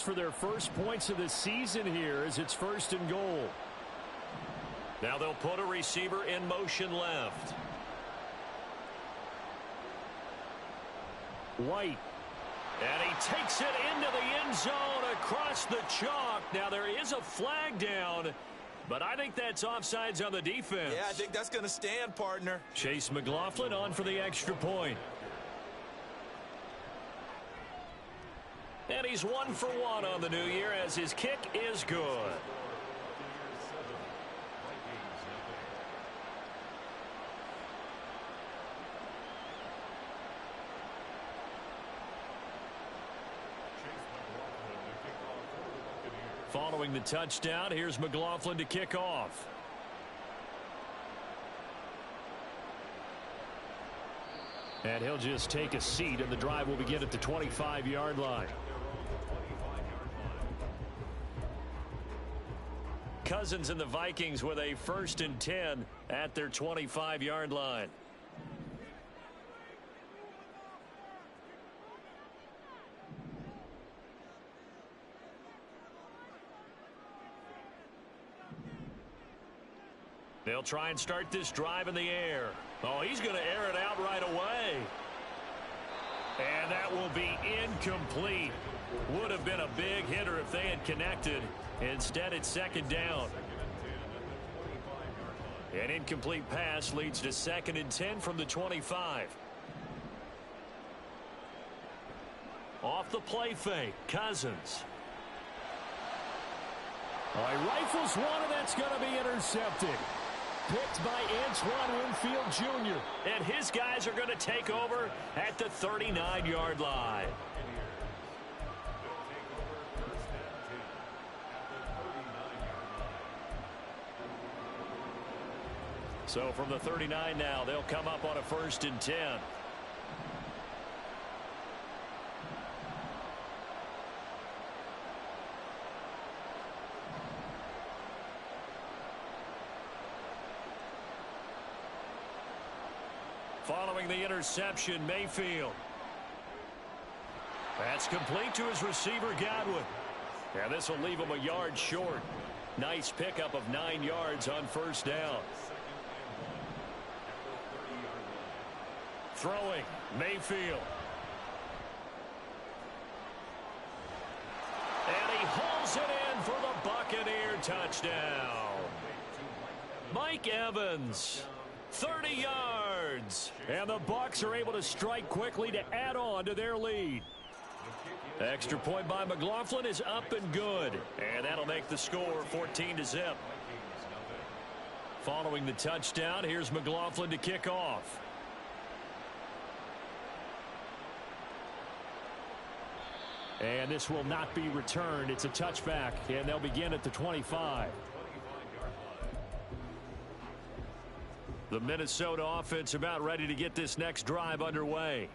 For their first points of the season here as it's 1st and goal. Now they'll put a receiver in motion left. White. And he takes it into the end zone across the chalk. Now there is a flag down, but I think that's offsides on the defense. Yeah, I think that's going to stand, partner. Chase McLaughlin on for the extra point. And he's 1 for 1 on the new year as his kick is good. Following the touchdown, here's McLaughlin to kick off. And he'll just take a seat, and the drive will begin at the 25-yard line. Cousins and the Vikings with a 1st and 10 at their 25-yard line. They'll try and start this drive in the air. Oh, he's going to air it out right away. And that will be incomplete. Would have been a big hitter if they had connected. Instead, it's 2nd down. An incomplete pass leads to 2nd and 10 from the 25. Off the play fake, Cousins. All right, rifles one, and that's going to be intercepted. Picked by Antoine Winfield Jr. And his guys are going to take over at the 39-yard line. So from the 39 now, they'll come up on a 1st and 10. Following the interception, Mayfield. That's complete to his receiver, Godwin. And this will leave him a yard short. Nice pickup of 9 yards on 1st down. Throwing, Mayfield. And he hauls it in for the Buccaneer touchdown. Mike Evans, 30 yards. And the Bucs are able to strike quickly to add on to their lead. Extra point by McLaughlin is up and good. And that'll make the score 14-0. Following the touchdown, here's McLaughlin to kick off. And this will not be returned. It's a touchback, and they'll begin at the 25. The Minnesota offense about ready to get this next drive underway.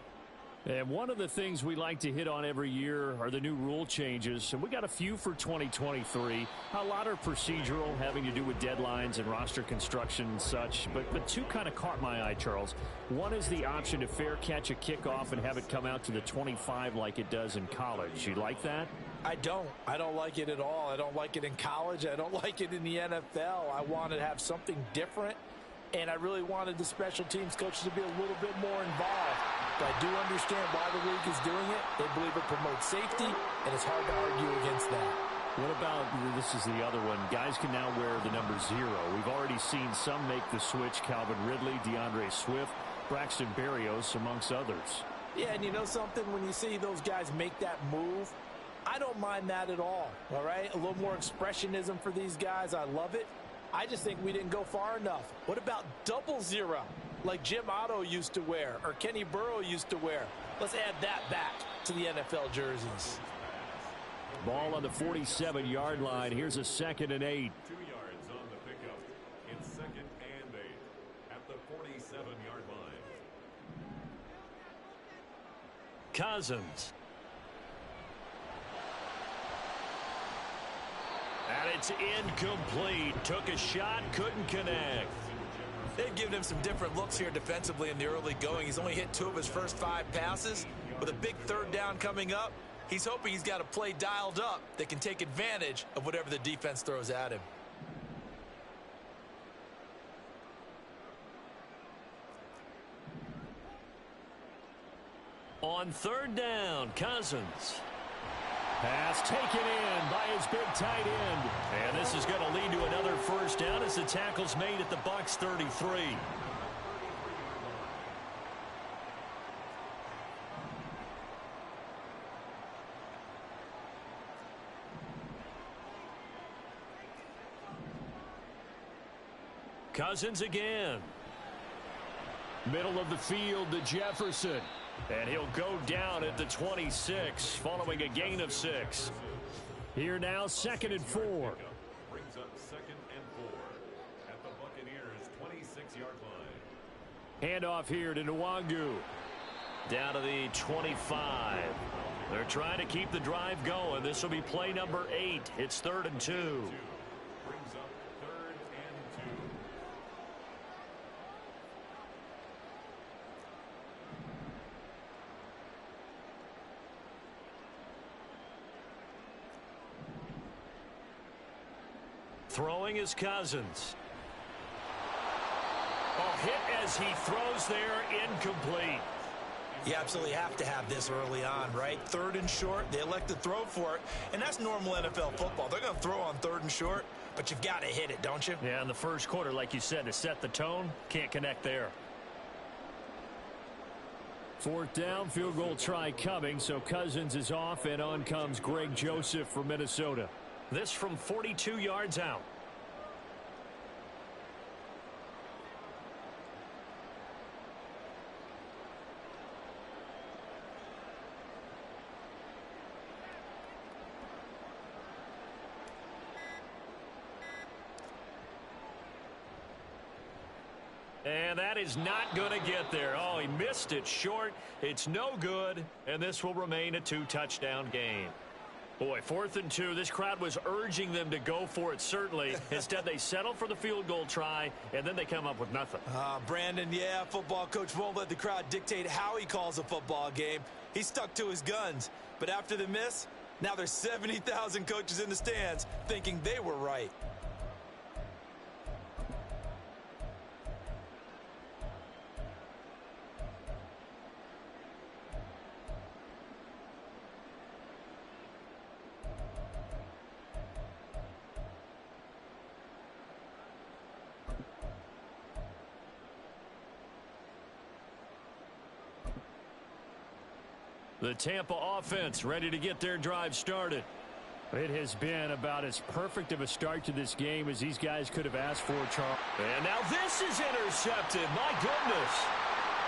And one of the things we like to hit on every year are the new rule changes. And we got a few for 2023. A lot are procedural, having to do with deadlines and roster construction and such. But two kind of caught my eye, Charles. One is the option to fair catch a kickoff and have it come out to the 25 like it does in college. You like that? I don't like it at all. I don't like it in college. I don't like it in the NFL. I want to have something different. And I really wanted the special teams coaches to be a little bit more involved. But I do understand why the league is doing it. They believe it promotes safety, and it's hard to argue against that. What about, this is the other one, guys can now wear the number 0. We've already seen some make the switch, Calvin Ridley, DeAndre Swift, Braxton Berrios, amongst others. Yeah, and you know something? When you see those guys make that move, I don't mind that at all right? A little more expressionism for these guys. I love it. I just think we didn't go far enough. What about 00, like Jim Otto used to wear or Kenny Burrow used to wear? Let's add that back to the NFL jerseys. Ball on the 47-yard line. Here's a 2nd and 8. 2 yards on the pickup. It's 2nd and 8 at the 47-yard line. Cousins. And it's incomplete. Took a shot, couldn't connect. They've given him some different looks here defensively in the early going. He's only hit 2 of his first 5 passes. With a big 3rd down coming up, He's hoping he's got a play dialed up that can take advantage of whatever the defense throws at him. On third down, Cousins. Pass taken in by his big tight end. And this is going to lead to another first down as the tackle's made at the Bucs 33. Cousins again. Middle of the field to Jefferson. And he'll go down at the 26 following a gain of 6. Here now, 2nd and 4. Brings up 2nd and 4 at the Buccaneers' 26-yard line. Handoff here to Nwangu. Down to the 25. They're trying to keep the drive going. This will be play number 8. It's 3rd and 2. Brings up 3rd and 2. Throwing is Cousins. Oh, hit as he throws there, incomplete. You absolutely have to have this early on, right? 3rd and short, they elect to throw for it, and that's normal NFL football. They're going to throw on 3rd and short, but you've got to hit it, don't you? Yeah, in the first quarter, like you said, to set the tone, can't connect there. 4th down, field goal try coming, so Cousins is off, and on comes Greg Joseph from Minnesota. This from 42 yards out. And that is not going to get there. Oh, he missed it short. It's no good, and this will remain a 2-touchdown game. Boy, 4th and 2. This crowd was urging them to go for it, certainly. Instead, they settle for the field goal try, and then they come up with nothing. Brandon, yeah, football coach won't let the crowd dictate how he calls a football game. He stuck to his guns. But after the miss, now there's 70,000 coaches in the stands thinking they were right. The Tampa offense ready to get their drive started. It has been about as perfect of a start to this game as these guys could have asked for, Charles. And now this is intercepted. My goodness.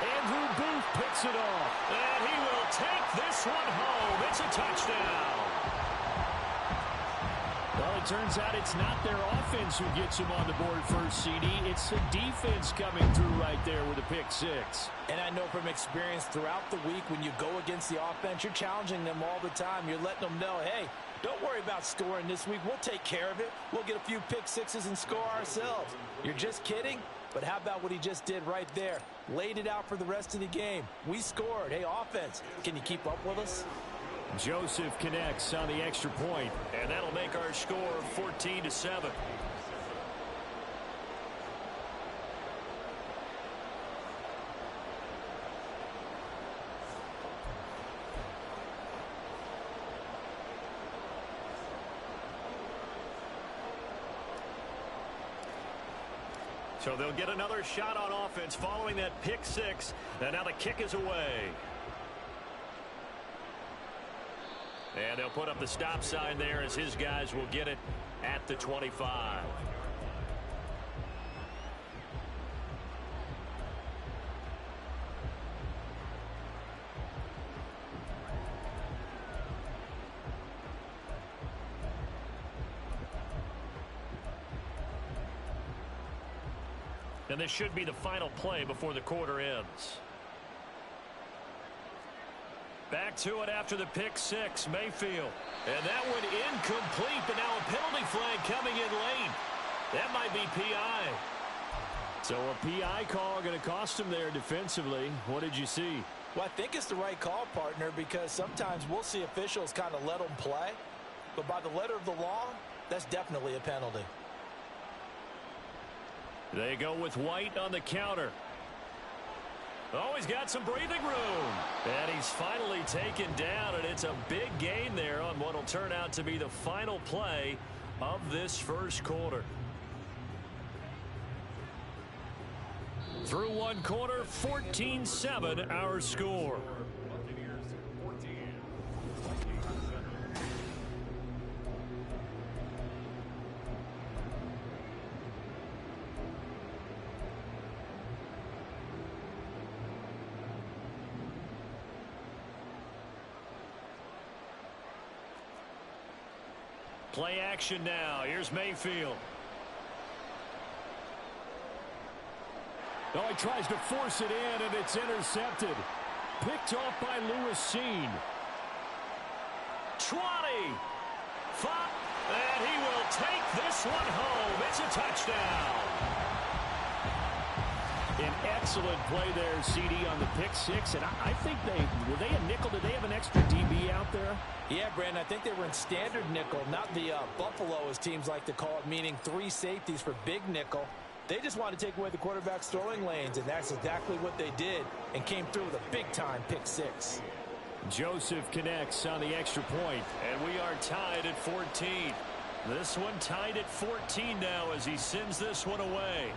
Andrew Booth picks it off. And he will take this one home. It's a touchdown. Well, it turns out it's not their offense who gets them on the board first, CD. It's the defense coming through right there with a pick 6. And I know from experience throughout the week, when you go against the offense, you're challenging them all the time. You're letting them know, hey, don't worry about scoring this week. We'll take care of it. We'll get a few pick 6s and score ourselves. You're just kidding? But how about what he just did right there? Laid it out for the rest of the game. We scored. Hey, offense, can you keep up with us? Joseph connects on the extra point. And that'll make our score 14-7. So they'll get another shot on offense following that pick 6. And now the kick is away. And they'll put up the stop sign there as his guys will get it at the 25. And this should be the final play before the quarter ends. Back to it after the pick 6, Mayfield. And that one incomplete, but now a penalty flag coming in late. That might be PI. So a PI call going to cost him there defensively. What did you see? Well, I think it's the right call, partner, because sometimes we'll see officials kind of let them play. But by the letter of the law, that's definitely a penalty. They go with White on the counter. Oh, he's got some breathing room. And he's finally taken down, and it's a big gain there on what will turn out to be the final play of this first quarter. Through one quarter, 14-7 our score. Buccaneers 14. Play action now. Here's Mayfield. Oh, he tries to force it in, and it's intercepted. Picked off by Lewis Cine. 20. 5. And he will take this one home. It's a touchdown. An excellent play there, CD, on the pick six. And I think were they a nickel? Did they have an extra DB out there? Yeah, Brandon, I think they were in standard nickel, not the Buffalo, as teams like to call it, meaning 3 safeties for big nickel. They just want to take away the quarterback's throwing lanes, and that's exactly what they did and came through with a big-time pick six. Joseph connects on the extra point. And we are tied at 14. This one tied at 14 now as he sends this one away.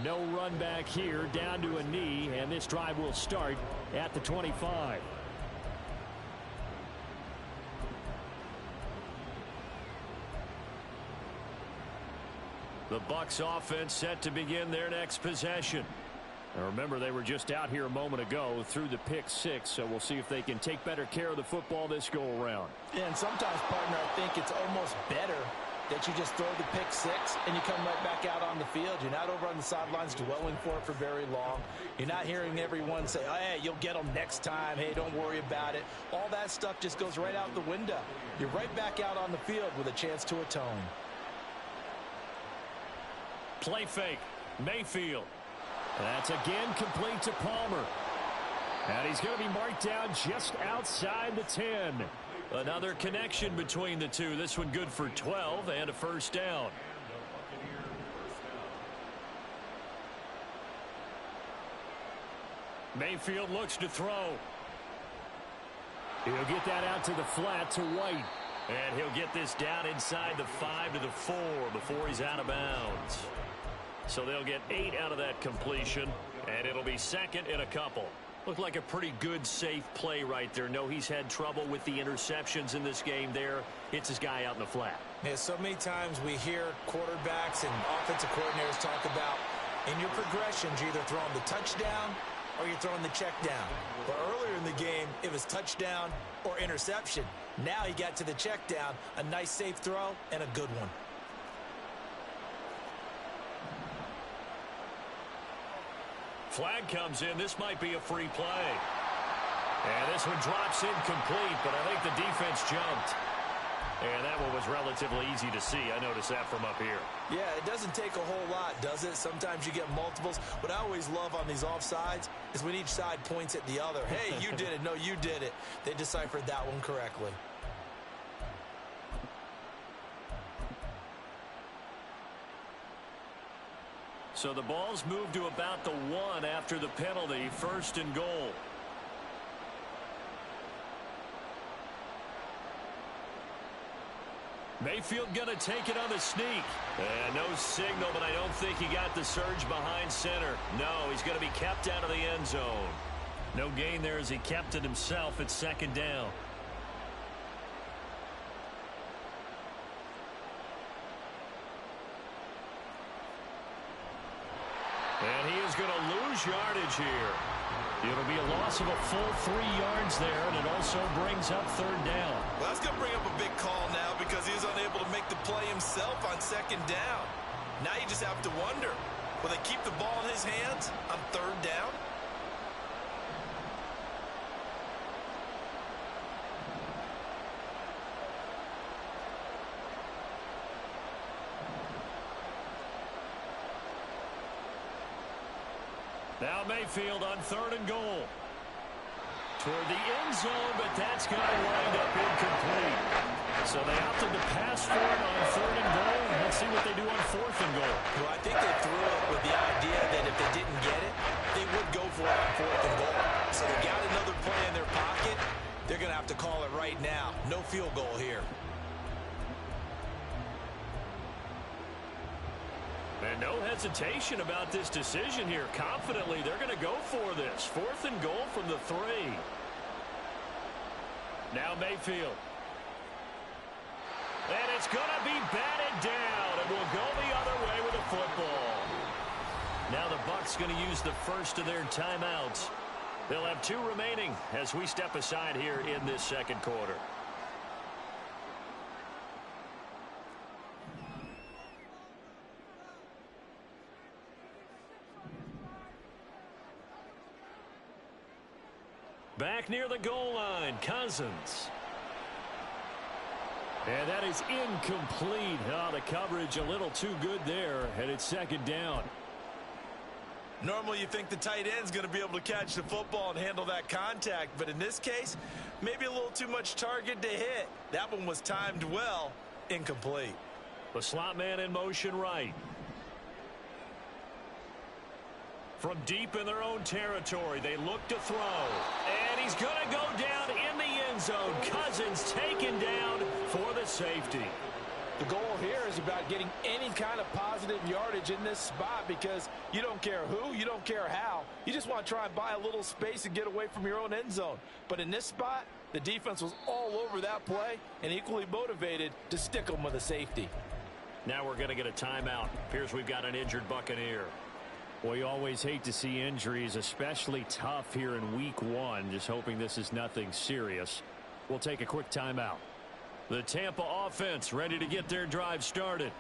No run back here, down to a knee, and this drive will start at the 25. The Bucs offense set to begin their next possession. Now remember, they were just out here a moment ago through the pick six, so we'll see if they can take better care of the football this go-around. And sometimes, partner, I think it's almost better that you just throw the pick six and you come right back out on the field. You're not over on the sidelines dwelling for it for very long. You're not hearing everyone say, oh, hey, you'll get them next time. Hey, don't worry about it. All that stuff just goes right out the window. You're right back out on the field with a chance to atone. Play fake. Mayfield. That's again complete to Palmer. And he's going to be marked down just outside the 10. Another connection between the two. This one good for 12 and a first down. Mayfield looks to throw. He'll get that out to the flat to White. And he'll get this down inside the 5 to the 4 before he's out of bounds. So they'll get 8 out of that completion, and it'll be second in a couple. Looked like a pretty good, safe play right there. No, he's had trouble with the interceptions in this game there. Hits his guy out in the flat. Yeah, so many times we hear quarterbacks and offensive coordinators talk about in your progressions, you're either throwing the touchdown or you're throwing the check down. But earlier in the game, it was touchdown or interception. Now he got to the check down, a nice safe throw, and a good one. Flag comes in. This might be a free play. And this one drops incomplete, but I think the defense jumped. And that one was relatively easy to see. I noticed that from up here. Yeah, it doesn't take a whole lot, does it? Sometimes you get multiples. What I always love on these offsides is when each side points at the other. Hey, you did it. No, you did it. They deciphered that one correctly. So the ball's moved to about the 1 after the penalty. First and goal. Mayfield going to take it on the sneak. And no signal, but I don't think he got the surge behind center. No, he's going to be kept out of the end zone. No gain there as he kept it himself at second down. And he is going to lose yardage here. It'll be a loss of a full 3 yards there, and it also brings up third down. Well, that's going to bring up a big call now because he was unable to make the play himself on second down. Now you just have to wonder, will they keep the ball in his hands on third down? Now Mayfield on 3rd and goal. Toward the end zone, but that's going to wind up incomplete. So they opted to pass for it on 3rd and goal. Let's see what they do on 4th and goal. Well, I think they threw it with the idea that if they didn't get it, they would go for it on 4th and goal. So they got another play in their pocket. They're going to have to call it right now. No field goal here. And no hesitation about this decision here. Confidently, they're going to go for this. 4th and goal from the 3. Now Mayfield. And it's going to be batted down. And will go the other way with the football. Now the Bucs going to use the first of their timeouts. They'll have 2 remaining as we step aside here in this 2nd quarter. Back near the goal line, Cousins. And that is incomplete. Oh, the coverage a little too good there, and it's 2nd down. Normally you think the tight end's going to be able to catch the football and handle that contact, but in this case, maybe a little too much target to hit. That one was timed well, incomplete. The slot man in motion right. From deep in their own territory, they look to throw. And he's going to go down in the end zone. Cousins taken down for the safety. The goal here is about getting any kind of positive yardage in this spot because you don't care who, you don't care how. You just want to try and buy a little space and get away from your own end zone. But in this spot, the defense was all over that play and equally motivated to stick them with a safety. Now we're going to get a timeout. Appears we've got an injured Buccaneer. Well, you always hate to see injuries, especially tough here in week 1. Just hoping this is nothing serious. We'll take a quick timeout. The Tampa offense ready to get their drive started.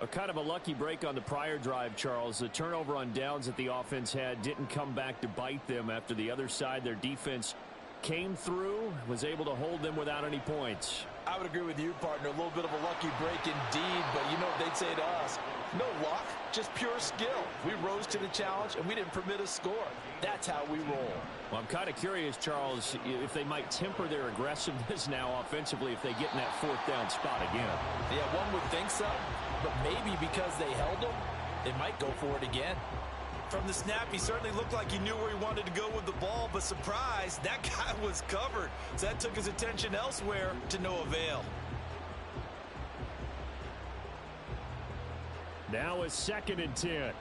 A kind of a lucky break on the prior drive, Charles. The turnover on downs that the offense had didn't come back to bite them after the other side. Their defense came through, was able to hold them without any points. I would agree with you, partner. A little bit of a lucky break indeed, but you know what they'd say to us. No luck, just pure skill. We rose to the challenge, and we didn't permit a score. That's how we roll. Well, I'm kind of curious, Charles, if they might temper their aggressiveness now offensively if they get in that 4th down spot again. Yeah, one would think so, but maybe because they held them, they might go for it again. From the snap, he certainly looked like he knew where he wanted to go with the ball, but surprise, that guy was covered. So that took his attention elsewhere to no avail. Now a 2nd and 10.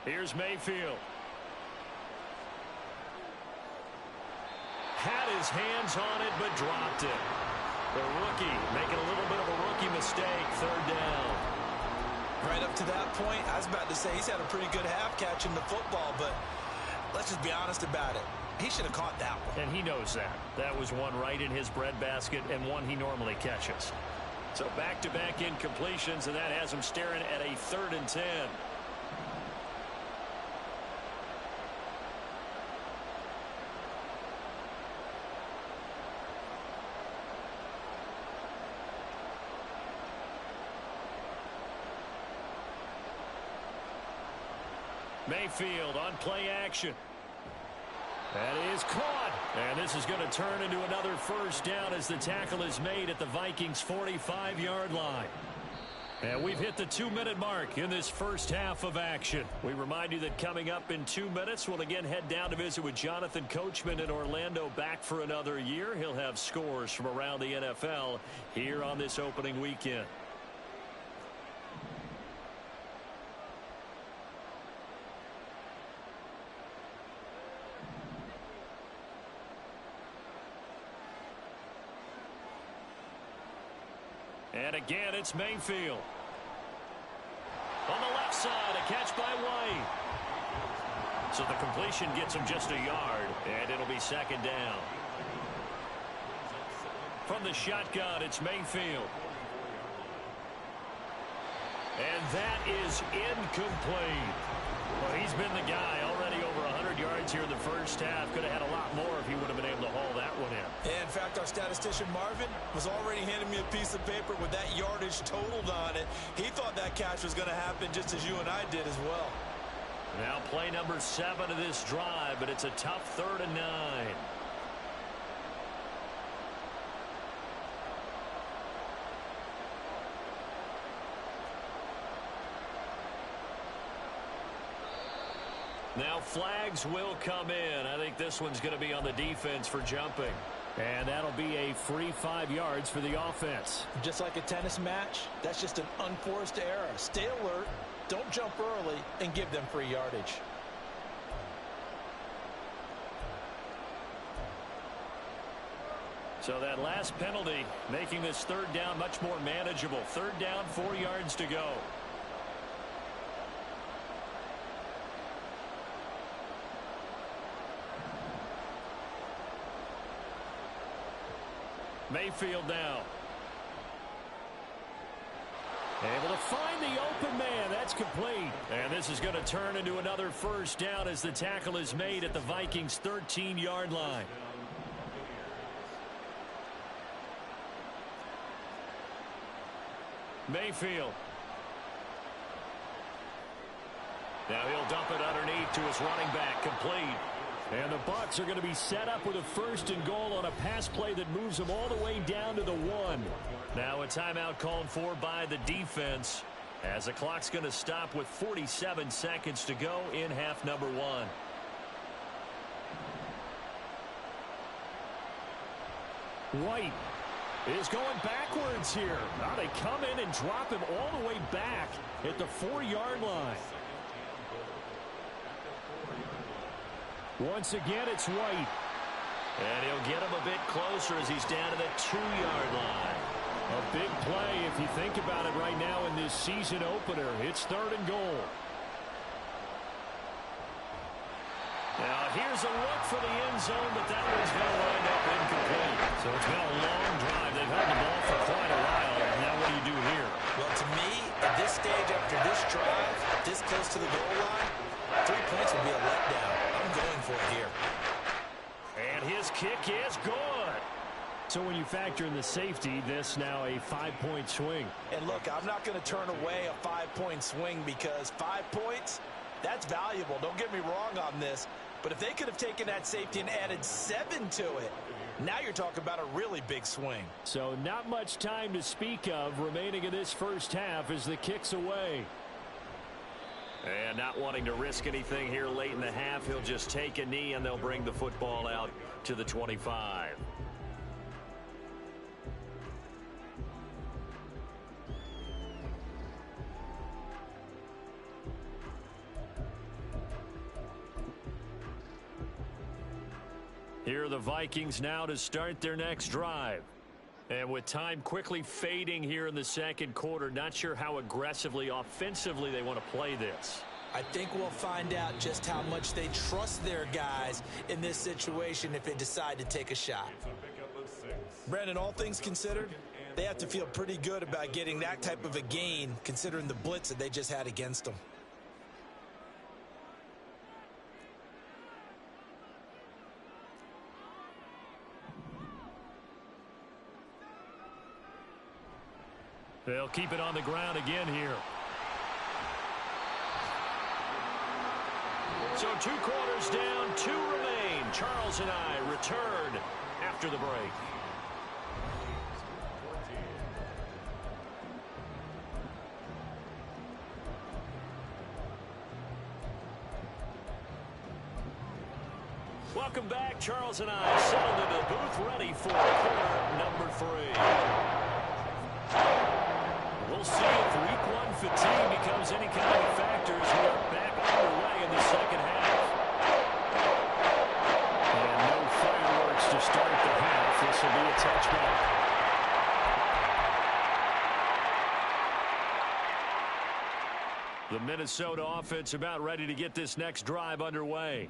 Here's Mayfield. Had his hands on it, but dropped it. The rookie making a little bit of a rookie mistake. 3rd down. Right up to that point, I was about to say he's had a pretty good half catching the football, but let's just be honest about it. He should have caught that one. And he knows that. That was one right in his breadbasket and one he normally catches. So back-to-back incompletions, and that has him staring at a 3rd and 10. Mayfield on play action. That is caught. And this is going to turn into another 1st down as the tackle is made at the Vikings' 45-yard line. And we've hit the 2-minute mark in this first half of action. We remind you that coming up in 2 minutes, we'll again head down to visit with Jonathan Coachman in Orlando, back for another year. He'll have scores from around the NFL here on this opening weekend. And again, it's Mayfield. On the left side, a catch by White. So the completion gets him just a yard, and it'll be 2nd down. From the shotgun, it's Mayfield. And that is incomplete. Well, he's been the guy already over 100 yards yards here in the first half. Could have had a lot more if he would have been able to haul that one in. In fact, our statistician Marvin was already handing me a piece of paper with that yardage totaled on it. He thought that catch was going to happen just as you and I did as well. Now play number 7 of this drive, but it's a tough 3rd and 9. Now flags will come in. I think this one's going to be on the defense for jumping. And that'll be a free 5 yards for the offense. Just like a tennis match, that's just an unforced error. Stay alert, don't jump early, and give them free yardage. So that last penalty making this 3rd down much more manageable. 3rd down, 4 yards to go. Mayfield now. Able to find the open man. That's complete. And this is going to turn into another 1st down as the tackle is made at the Vikings' 13-yard line. Mayfield. Now he'll dump it underneath to his running back, complete. And the Bucs are going to be set up with a 1st and goal on a pass play that moves them all the way down to the 1. Now a timeout called for by the defense as the clock's going to stop with 47 seconds to go in half number 1. White is going backwards here. Now they come in and drop him all the way back at the 4-yard line. Once again, it's White. And he'll get him a bit closer as he's down to the 2-yard line. A big play if you think about it right now in this season opener. It's 3rd and goal. Now here's a look for the end zone, but that one's going to wind up incomplete. So it's been a long drive. They've held the ball for quite a while. Now what do you do here? Well, to me, at this stage after this drive, this close to the goal line, 3 points would be a letdown. I'm going for it here. And his kick is good. So when you factor in the safety, this now a 5-point swing. And look, I'm not going to turn away a 5-point swing because 5 points, that's valuable. Don't get me wrong on this. But if they could have taken that safety and added 7 to it, now you're talking about a really big swing. So not much time to speak of remaining in this first half as the kick's away. And not wanting to risk anything here late in the half, he'll just take a knee and they'll bring the football out to the 25. Here are the Vikings now to start their next drive. And with time quickly fading here in the 2nd quarter, not sure how aggressively, offensively they want to play this. I think we'll find out just how much they trust their guys in this situation if they decide to take a shot. Brandon, all things considered, they have to feel pretty good about getting that type of a gain considering the blitz that they just had against them. They'll keep it on the ground again here. So 2 quarters down, 2 remain. Charles and I return after the break. Welcome back. Charles and I settled into the booth ready for quarter number 3. We'll see if week 1 fatigue becomes any kind of a factor as we are back underway in the 2nd half. And no fireworks to start the half. This will be a touchback. The Minnesota offense about ready to get this next drive underway.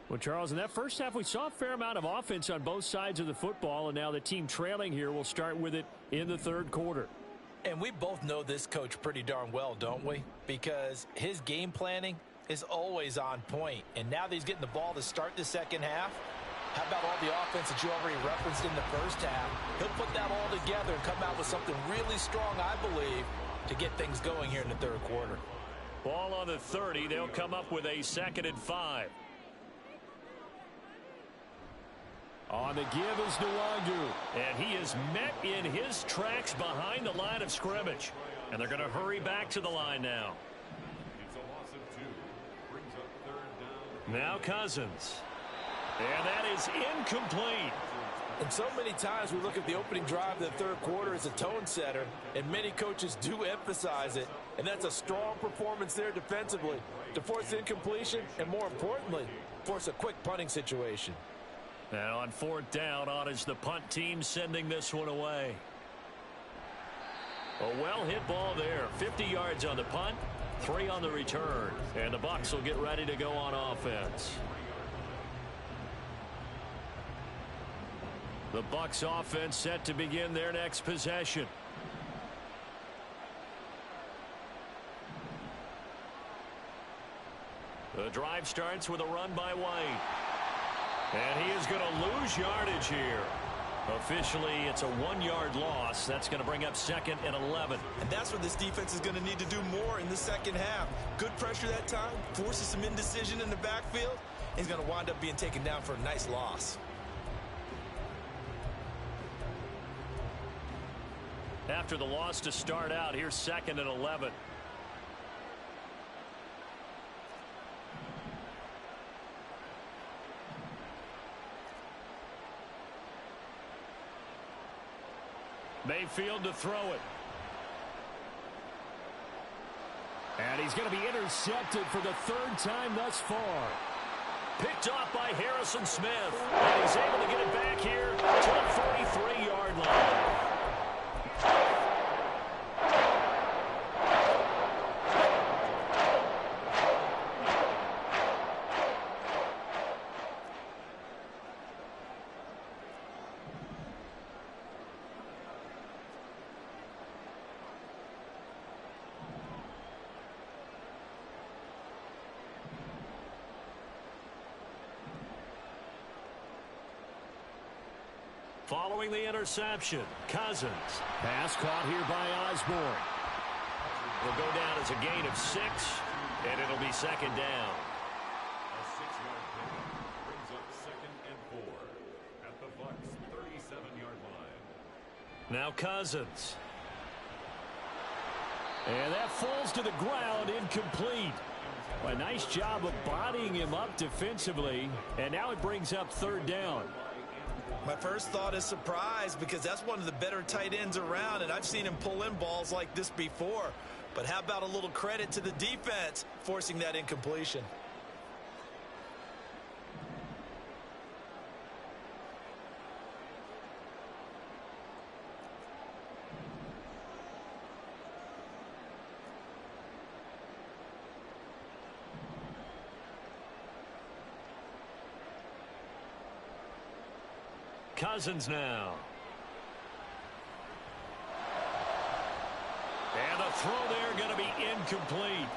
Well, Charles, in that first half, we saw a fair amount of offense on both sides of the football, and now the team trailing here will start with it in the 3rd quarter. And we both know this coach pretty darn well, don't we? Because his game planning is always on point. And now that he's getting the ball to start the second half, how about all the offense that you already referenced in the first half? He'll put that all together and come out with something really strong, I believe, to get things going here in the third quarter. Ball on the 30. They'll come up with a 2nd and 5. On the give is Nwangu. And he is met in his tracks behind the line of scrimmage. And they're going to hurry back to the line now. It's a loss of 2. Brings up 3rd down. Now Cousins. And that is incomplete. And so many times we look at the opening drive of the third quarter as a tone setter, and many coaches do emphasize it. And that's a strong performance there defensively to force incompletion and, more importantly, force a quick punting situation. And on 4th down, on is the punt team sending this one away. A well-hit ball there. 50 yards on the punt, 3 on the return. And the Bucs will get ready to go on offense. The Bucs offense set to begin their next possession. The drive starts with a run by White. And he is going to lose yardage here. Officially, it's a 1-yard loss. That's going to bring up 2nd and 11. And that's where this defense is going to need to do more in the second half. Good pressure that time, forces some indecision in the backfield. He's going to wind up being taken down for a nice loss. After the loss to start out, here's 2nd and 11. Mayfield to throw it. And he's going to be intercepted for the 3rd time thus far. Picked off by Harrison Smith. And he's able to get it back here to the 43-yard line. Following the interception, Cousins. Pass caught here by Osborne. Will go down as a gain of 6, and it'll be 2nd down. A 6-yard gain brings up 2nd and 4 at the Bucs 37-yard line. Now Cousins. And that falls to the ground, incomplete. A nice job of bodying him up defensively, and now it brings up 3rd down. My first thought is surprise, because that's one of the better tight ends around, and I've seen him pull in balls like this before. But how about a little credit to the defense forcing that incompletion? Cousins now. And a throw there going to be incomplete.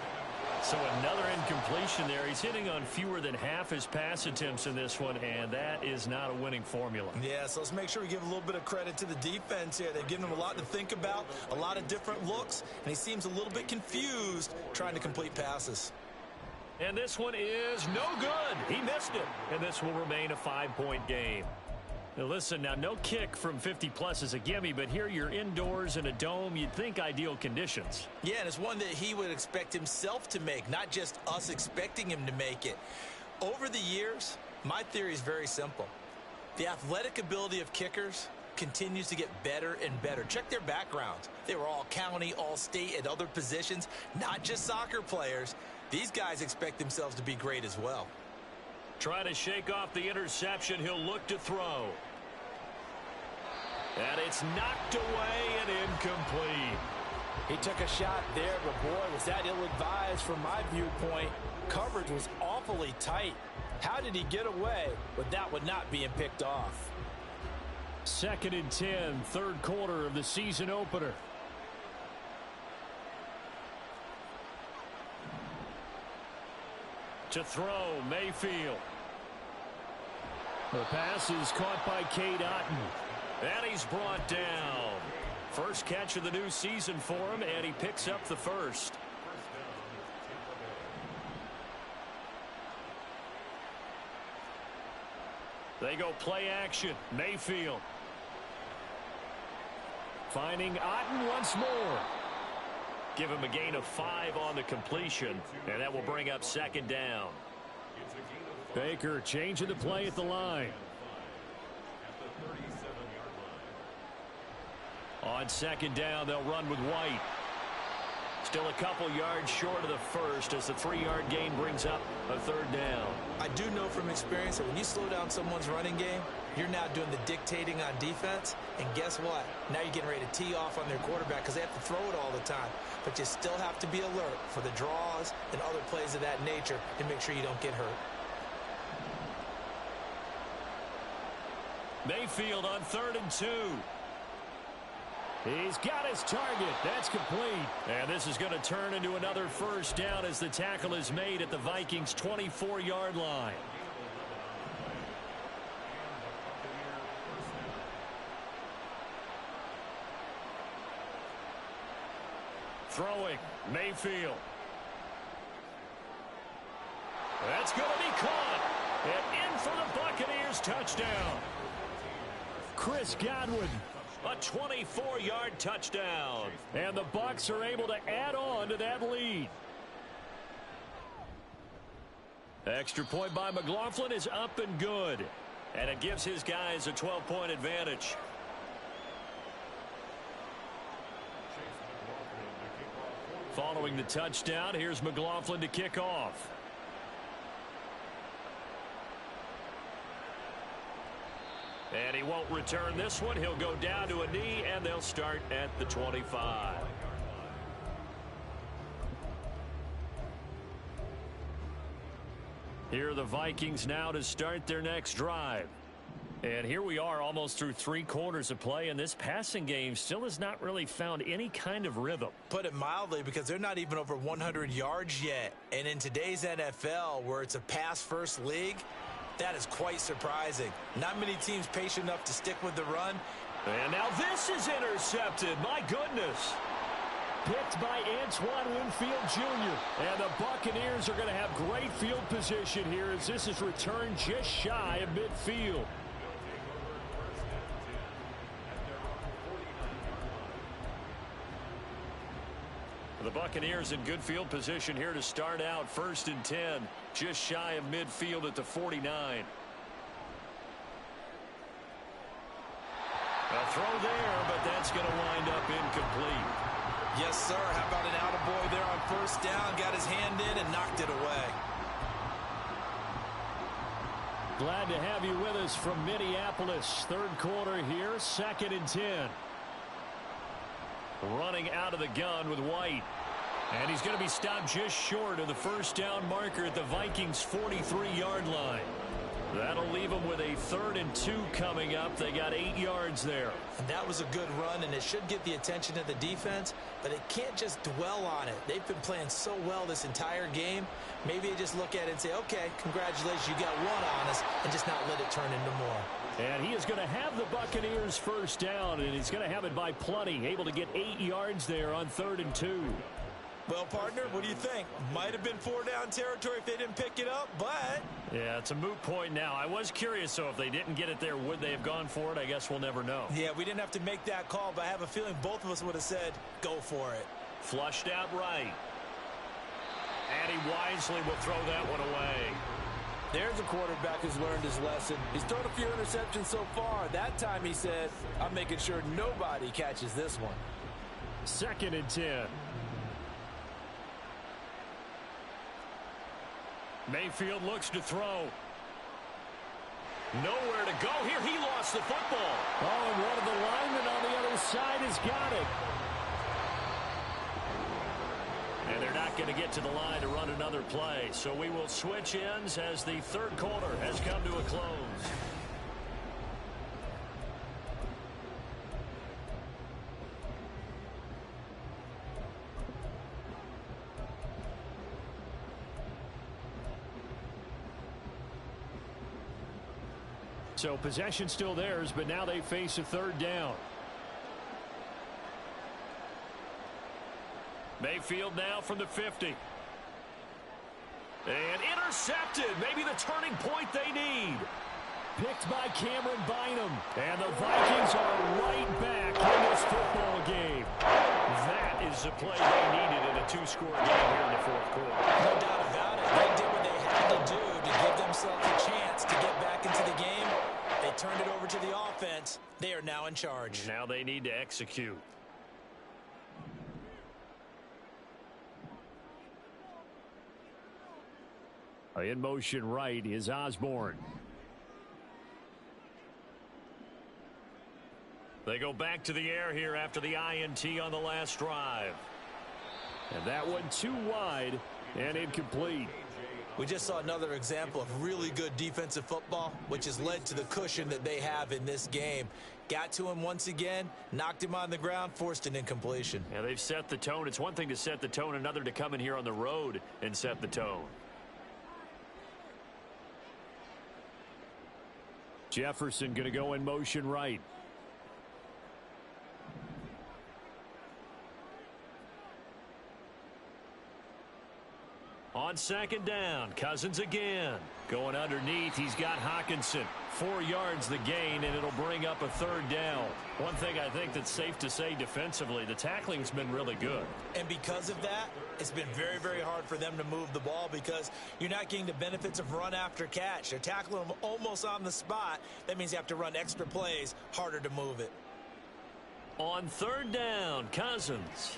So another incompletion there. He's hitting on fewer than half his pass attempts in this one, and that is not a winning formula. Yeah, so let's make sure we give a little bit of credit to the defense here. They've given him a lot to think about, a lot of different looks, and he seems a little bit confused trying to complete passes. And this one is no good. He missed it. And this will remain a 5-point game. Now listen, now no kick from 50-plus is a gimme, but here you're indoors in a dome. You'd think ideal conditions. Yeah, and it's one that he would expect himself to make, not just us expecting him to make it. Over the years, my theory is very simple. The athletic ability of kickers continues to get better and better. Check their backgrounds. They were all county, all state, at other positions, not just soccer players. These guys expect themselves to be great as well. Trying to shake off the interception. He'll look to throw. And it's knocked away and incomplete. He took a shot there, but boy, was that ill-advised from my viewpoint. Coverage was awfully tight. How did he get away with that one not being picked off? 2nd and 10, 3rd quarter of the season opener. To throw, Mayfield. The pass is caught by Cade Otton. And he's brought down. First catch of the new season for him, and he picks up the first. They go play action. Mayfield. Finding Otton once more. Give him a gain of 5 on the completion, and that will bring up second down. Baker changing the play at the line. On second down, they'll run with White. Still a couple yards short of the first as the 3-yard gain brings up a third down. I do know from experience that when you slow down someone's running game, you're now doing the dictating on defense. And guess what? Now you're getting ready to tee off on their quarterback because they have to throw it all the time. But you still have to be alert for the draws and other plays of that nature and make sure you don't get hurt. Mayfield on 3rd and 2. He's got his target. That's complete. And this is going to turn into another first down as the tackle is made at the Vikings' 24-yard line. Throwing, Mayfield. That's going to be caught. And in for the Buccaneers touchdown. Chris Godwin. A 24-yard touchdown. And the Bucs are able to add on to that lead. Extra point by McLaughlin is up and good. And it gives his guys a 12-point advantage. Following the touchdown, here's McLaughlin to kick off. And he won't return this one. He'll go down to a knee, and they'll start at the 25. Here are the Vikings now to start their next drive. And here we are almost through 3 quarters of play, and this passing game still has not really found any kind of rhythm. Put it mildly, because they're not even over 100 yards yet. And in today's NFL, where it's a pass-first league, that is quite surprising. Not many teams patient enough to stick with the run. And now this is intercepted. My goodness. Picked by Antoine Winfield Jr. And the Buccaneers are going to have great field position here as this is returned just shy of midfield. The Buccaneers in good field position here to start out. 1st and 10, just shy of midfield at the 49. A throw there, but that's going to wind up incomplete. Yes, sir. How about an attaboy there on 1st down? Got his hand in and knocked it away. Glad to have you with us from Minneapolis. 3rd quarter here, 2nd and 10. Running out of the gun with White. And he's going to be stopped just short of the 1st down marker at the Vikings' 43-yard line. That'll leave them with a 3rd and 2 coming up. They got 8 yards there. And that was a good run, and it should get the attention of the defense, but it can't just dwell on it. They've been playing so well this entire game. Maybe they just look at it and say, okay, congratulations, you got one on us, and just not let it turn into more. And he is going to have the Buccaneers 1st down, and he's going to have it by plenty. Able to get 8 yards there on 3rd and 2. Well, partner, what do you think? Might have been 4-down territory if they didn't pick it up, but... Yeah, it's a moot point now. I was curious, so if they didn't get it there, would they have gone for it? I guess we'll never know. Yeah, we didn't have to make that call, but I have a feeling both of us would have said, go for it. Flushed out right. And he wisely will throw that one away. There's a quarterback who's learned his lesson. He's thrown a few interceptions so far. That time he said, I'm making sure nobody catches this one. 2nd and 10. Mayfield looks to throw. Nowhere to go here. He lost the football. Oh, and one of the linemen on the other side has got it. And they're not going to get to the line to run another play. So we will switch ends as the 3rd quarter has come to a close. So possession still theirs, but now they face a third down. Mayfield now from the 50. And intercepted. Maybe the turning point they need. Picked by Cameron Bynum. And the Vikings are right back in this football game. That is the play they needed in a two-score game here in the fourth quarter. No doubt about it. They did what they had to do to give themselves a chance to get back into the game. They turned it over to the offense. They are now in charge. Now they need to execute. In motion right is Osborne. They go back to the air here after the INT on the last drive. And that one too wide and incomplete. We just saw another example of really good defensive football, which has led to the cushion that they have in this game. Got to him once again, knocked him on the ground, forced an incompletion. Yeah, they've set the tone. It's one thing to set the tone, another to come in here on the road and set the tone. Jefferson going to go in motion right. On second down, Cousins again. Going underneath, he's got Hockenson. 4 yards the gain, and it'll bring up a third down. One thing I think that's safe to say defensively, the tackling's been really good. And because of that, it's been very, very hard for them to move the ball because you're not getting the benefits of run after catch. They're tackling them almost on the spot. That means you have to run extra plays, harder to move it. On third down, Cousins.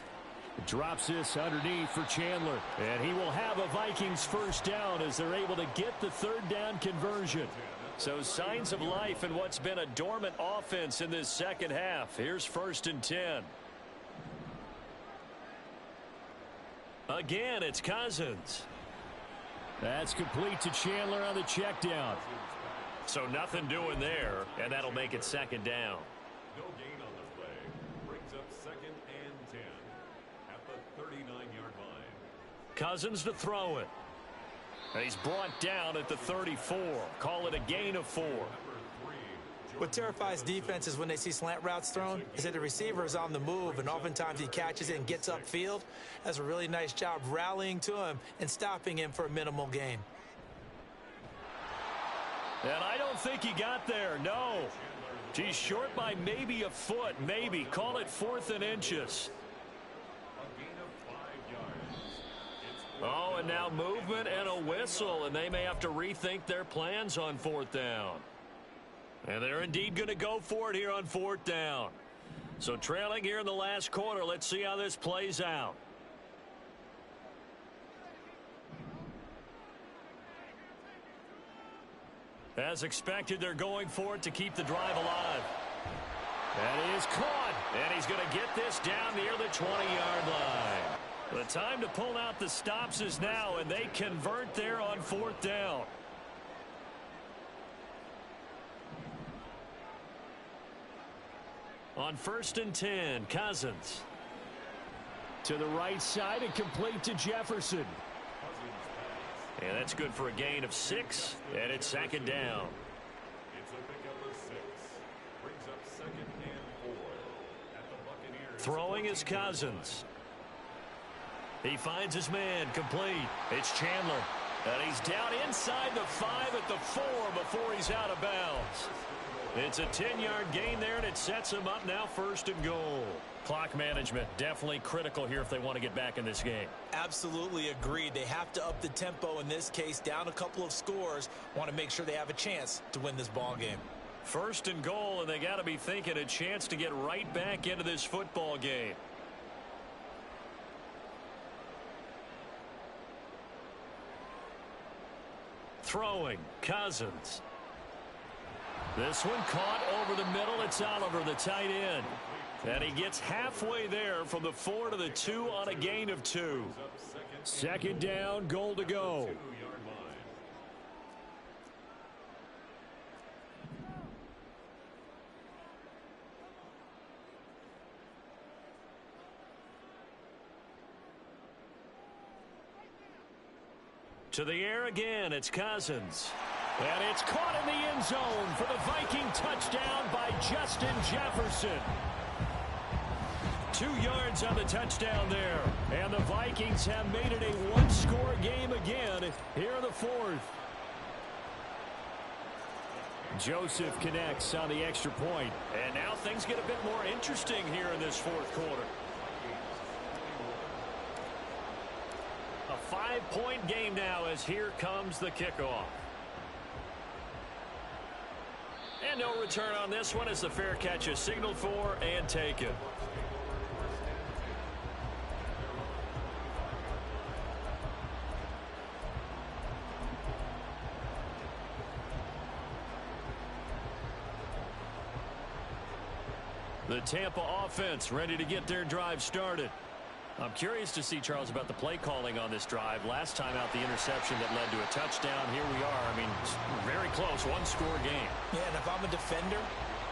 Drops this underneath for Chandler. And he will have a Vikings first down as they're able to get the third down conversion. So signs of life in what's been a dormant offense in this second half. Here's 1st and 10. Again, it's Cousins. That's complete to Chandler on the check down. So nothing doing there, and that'll make it 2nd down. No gain on the play. Brings up 2nd and 10 at the 39-yard line. Cousins to throw it. And he's brought down at the 34. Call it a gain of 4. What terrifies defenses when they see slant routes thrown is that the receiver is on the move, and oftentimes he catches it and gets upfield. Does a really nice job rallying to him and stopping him for a minimal gain. And I don't think he got there, no. He's short by maybe a foot, maybe. Call it 4th and inches. Oh, and now movement and a whistle, and they may have to rethink their plans on 4th down. And they're indeed going to go for it here on 4th down. So trailing here in the last quarter, let's see how this plays out. As expected, they're going for it to keep the drive alive. That is caught, and he's going to get this down near the 20-yard line. The time to pull out the stops is now, and they convert there on 4th down. On 1st and 10, Cousins. To the right side and complete to Jefferson. And that's good for a gain of 6, and it's 2nd down. It's a pickup of 6. Brings up 2nd and 4 at the Buccaneers. Throwing is Cousins. He finds his man complete. It's Chandler. And he's down inside the 5 at the 4 before he's out of bounds. It's a 10-yard gain there, and it sets him up now 1st and goal. Clock management definitely critical here if they want to get back in this game. Absolutely agreed. They have to up the tempo in this case, down a couple of scores. Want to make sure they have a chance to win this ball game. 1st and goal, and they got to be thinking a chance to get right back into this football game. Throwing, Cousins. This one caught over the middle. It's Oliver, the tight end. And he gets halfway there from the 4 to the 2 on a gain of 2. 2nd down, goal to go. To the air again, it's Cousins. And it's caught in the end zone for the Vikings. Jefferson. 2 yards on the touchdown there. And the Vikings have made it a one-score game again here in the fourth. Joseph connects on the extra point. And now things get a bit more interesting here in this fourth quarter. A 5-point game now as here comes the kickoff. And no return on this one as the fair catch is signaled for and taken. The Tampa offense ready to get their drive started. I'm curious to see, Charles, about the play calling on this drive. Last time out, the interception that led to a touchdown. Here we are. I mean, very close, one-score game. Yeah, and if I'm a defender,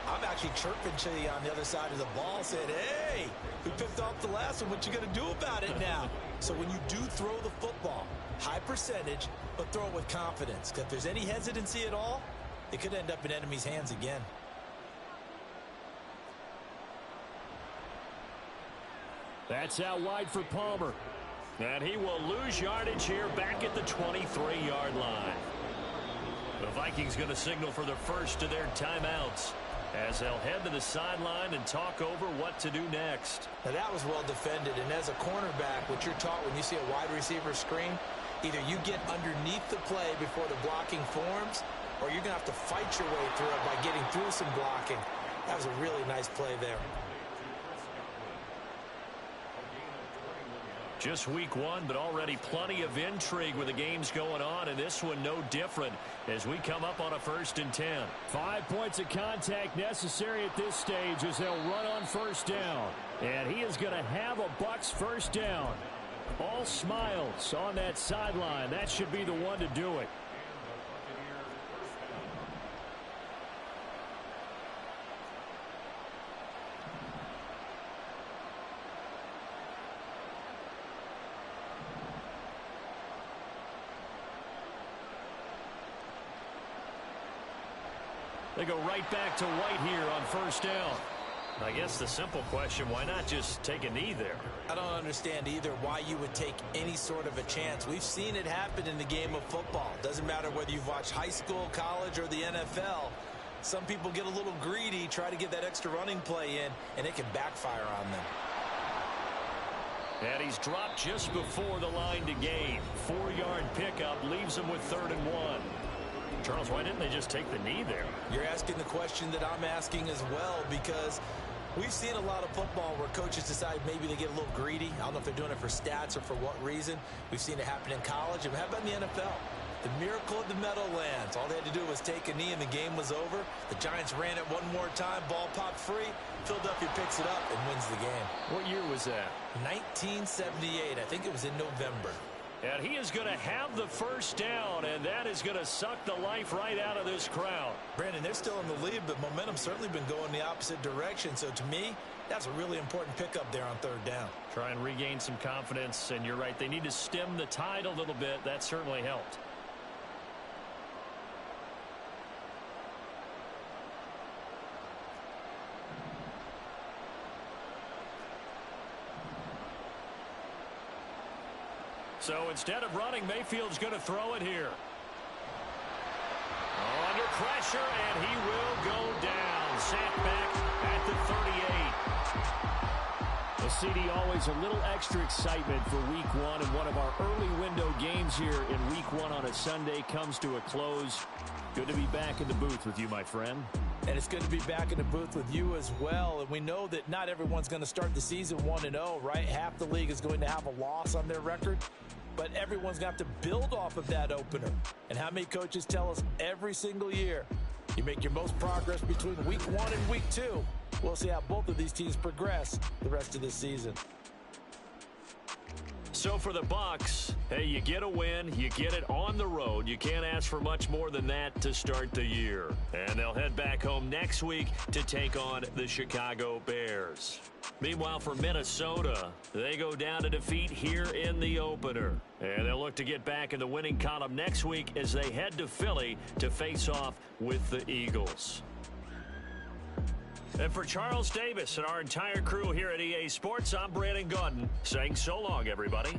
I'm actually chirping to you on the other side of the ball, saying, hey, we picked off the last one. What you going to do about it now? So when you do throw the football, high percentage, but throw it with confidence. Because if there's any hesitancy at all, it could end up in enemy's hands again. That's out wide for Palmer. And he will lose yardage here back at the 23-yard line. The Vikings going to signal for the first of their timeouts as they'll head to the sideline and talk over what to do next. Now that was well defended, and as a cornerback, what you're taught when you see a wide receiver screen, either you get underneath the play before the blocking forms, or you're going to have to fight your way through it by getting through some blocking. That was a really nice play there. Just week one, but already plenty of intrigue with the games going on, and this one no different as we come up on a 1st and 10. 5 points of contact necessary at this stage as they'll run on first down. And he is going to have a Bucs first down. All smiles on that sideline. That should be the one to do it. They go right back to White here on first down. I guess the simple question, why not just take a knee there? I don't understand either why you would take any sort of a chance. We've seen it happen in the game of football. Doesn't matter whether you've watched high school, college, or the NFL. Some people get a little greedy, try to get that extra running play in, and it can backfire on them. And he's dropped just before the line to gain. 4-yard pickup leaves him with 3rd and 1. Charles, why didn't they just take the knee there? You're asking the question that I'm asking as well, because we've seen a lot of football where coaches decide maybe they get a little greedy. I don't know if they're doing it for stats or for what reason. We've seen it happen in college. And how about in the NFL? The miracle of the Meadowlands. All they had to do was take a knee and the game was over. The Giants ran it one more time. Ball popped free. Philadelphia picks it up and wins the game. What year was that? 1978. I think it was in November. And he is going to have the first down, and that is going to suck the life right out of this crowd. Brandon, they're still in the lead, but momentum's certainly been going the opposite direction. So to me, that's a really important pickup there on 3rd down. Try and regain some confidence, and you're right. They need to stem the tide a little bit. That certainly helped. So instead of running, Mayfield's going to throw it here. Under pressure, and he will go down. Sacked back at the 38. A CD, always a little extra excitement for week one, and one of our early window games here in week one on a Sunday comes to a close. Good to be back in the booth with you, my friend. And it's good to be back in the booth with you as well. And we know that not everyone's going to start the season 1-0, right? Half the league is going to have a loss on their record. But everyone's going to have to build off of that opener. And how many coaches tell us every single year, you make your most progress between week 1 and week 2. We'll see how both of these teams progress the rest of this season. So for the Bucs, hey, you get a win, you get it on the road. You can't ask for much more than that to start the year. And they'll head back home next week to take on the Chicago Bears. Meanwhile, for Minnesota, they go down to defeat here in the opener. And they'll look to get back in the winning column next week as they head to Philly to face off with the Eagles. And for Charles Davis and our entire crew here at EA Sports, I'm Brandon Gaudin saying so long, everybody.